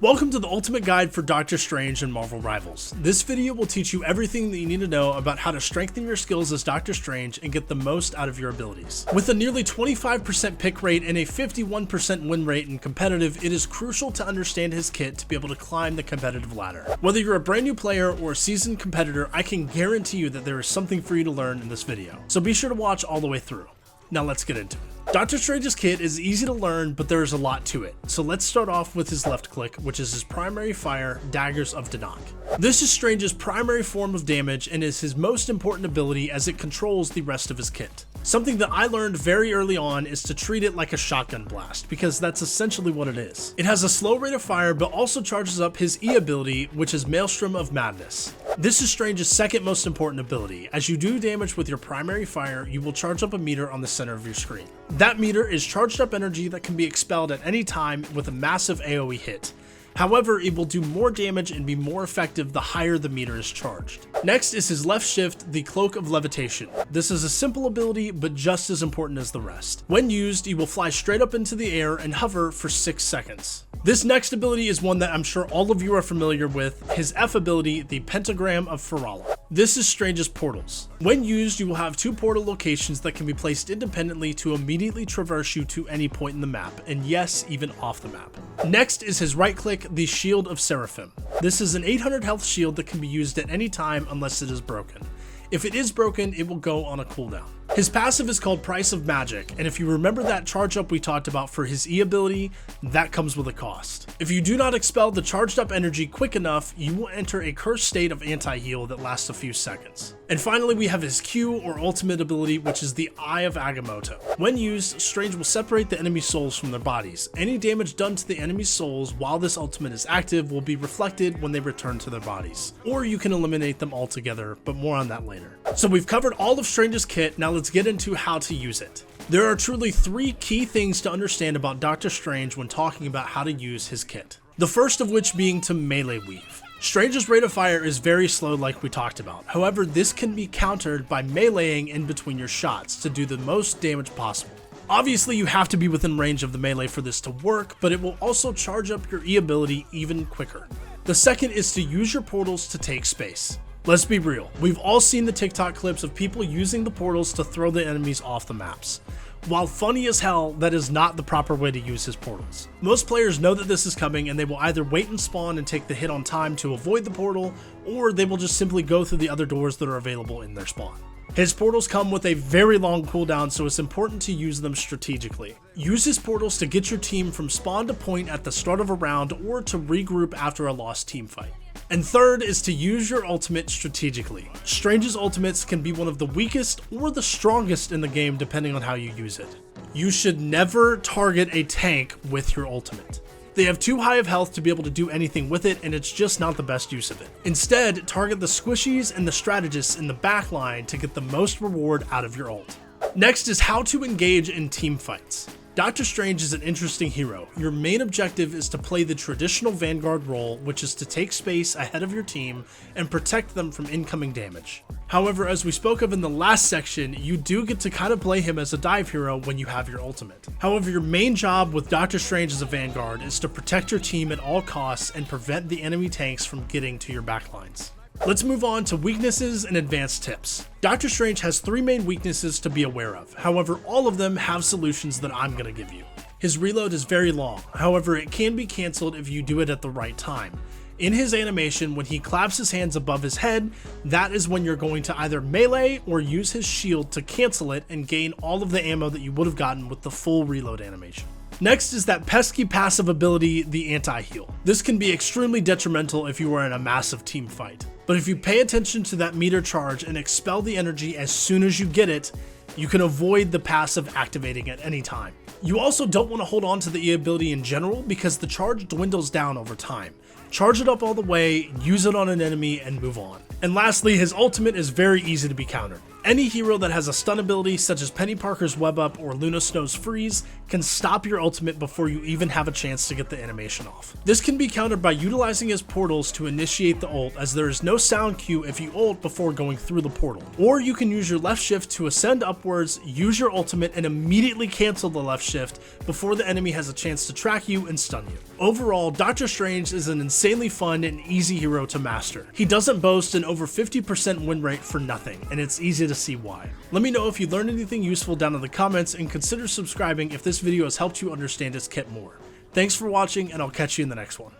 Welcome to the ultimate guide for Doctor Strange and Marvel Rivals. This video will teach you everything that you need to know about how to strengthen your skills as Doctor Strange and get the most out of your abilities. With a nearly 25% pick rate and a 51% win rate in competitive, it is crucial to understand his kit to be able to climb the competitive ladder. Whether you're a brand new player or a seasoned competitor, I can guarantee you that there is something for you to learn in this video. So be sure to watch all the way through. Now let's get into it. Doctor Strange's kit is easy to learn, but there is a lot to it. So let's start off with his left click, which is his primary fire, Daggers of Danak. This is Strange's primary form of damage and is his most important ability as it controls the rest of his kit. Something that I learned very early on is to treat it like a shotgun blast, because that's essentially what it is. It has a slow rate of fire, but also charges up his E ability, which is Maelstrom of Madness. This is Strange's second most important ability. As you do damage with your primary fire, you will charge up a meter on the center of your screen. That meter is charged up energy that can be expelled at any time with a massive AoE hit. However, it will do more damage and be more effective the higher the meter is charged. Next is his left shift, the Cloak of Levitation. This is a simple ability, but just as important as the rest. When used, you will fly straight up into the air and hover for 6 seconds. This next ability is one that I'm sure all of you are familiar with, his F ability, the Pentagram of Farala. This is Strange's portals. When used, you will have 2 portal locations that can be placed independently to immediately traverse you to any point in the map, and yes, even off the map. Next is his right click, the Shield of Seraphim. This is an 800 health shield that can be used at any time unless it is broken. If it is broken, it will go on a cooldown. His passive is called Price of Magic, and if you remember that charge up we talked about for his E ability, that comes with a cost. If you do not expel the charged up energy quick enough, you will enter a cursed state of anti-heal that lasts a few seconds. And finally, we have his Q or ultimate ability, which is the Eye of Agamotto. When used, Strange will separate the enemy's souls from their bodies. Any damage done to the enemy's souls while this ultimate is active will be reflected when they return to their bodies. Or you can eliminate them altogether, but more on that later. So we've covered all of Strange's kit, now let's get into how to use it. There are truly 3 key things to understand about Doctor Strange when talking about how to use his kit. The first of which being to melee weave. Strange's rate of fire is very slow like we talked about. However, this can be countered by meleeing in between your shots to do the most damage possible. Obviously, you have to be within range of the melee for this to work, but it will also charge up your E ability even quicker. The second is to use your portals to take space. Let's be real, we've all seen the TikTok clips of people using the portals to throw the enemies off the maps. While funny as hell, that is not the proper way to use his portals. Most players know that this is coming and they will either wait and spawn and take the hit on time to avoid the portal, or they will just simply go through the other doors that are available in their spawn. His portals come with a very long cooldown, so it's important to use them strategically. Use his portals to get your team from spawn to point at the start of a round or to regroup after a lost team fight. And third is to use your ultimate strategically. Strange's ultimates can be one of the weakest or the strongest in the game depending on how you use it. You should never target a tank with your ultimate. They have too high of health to be able to do anything with it, and it's just not the best use of it. Instead, target the squishies and the strategists in the back line to get the most reward out of your ult. Next is how to engage in team fights. Doctor Strange is an interesting hero. Your main objective is to play the traditional Vanguard role, which is to take space ahead of your team and protect them from incoming damage. However, as we spoke of in the last section, you do get to kind of play him as a dive hero when you have your ultimate. However, your main job with Doctor Strange as a Vanguard is to protect your team at all costs and prevent the enemy tanks from getting to your backlines. Let's move on to weaknesses and advanced tips. Doctor Strange has 3 main weaknesses to be aware of. However, all of them have solutions that I'm going to give you. His reload is very long. However, it can be cancelled if you do it at the right time. In his animation, when he claps his hands above his head, that is when you're going to either melee or use his shield to cancel it and gain all of the ammo that you would have gotten with the full reload animation. Next is that pesky passive ability, the anti-heal. This can be extremely detrimental if you are in a massive team fight. But if you pay attention to that meter charge and expel the energy as soon as you get it, you can avoid the passive activating at any time. You also don't want to hold on to the E ability in general because the charge dwindles down over time. Charge it up all the way, use it on an enemy, and move on. And lastly, his ultimate is very easy to be countered. Any hero that has a stun ability such as Penny Parker's Web Up or Luna Snow's Freeze can stop your ultimate before you even have a chance to get the animation off. This can be countered by utilizing his portals to initiate the ult, as there is no sound cue if you ult before going through the portal. Or you can use your left shift to ascend upwards, use your ultimate, and immediately cancel the left shift before the enemy has a chance to track you and stun you. Overall, Doctor Strange is an insanely fun and easy hero to master. He doesn't boast an over 50% win rate for nothing, and it's easy to see why. Let me know if you learned anything useful down in the comments, and consider subscribing if this video has helped you understand his kit more. Thanks for watching, and I'll catch you in the next one.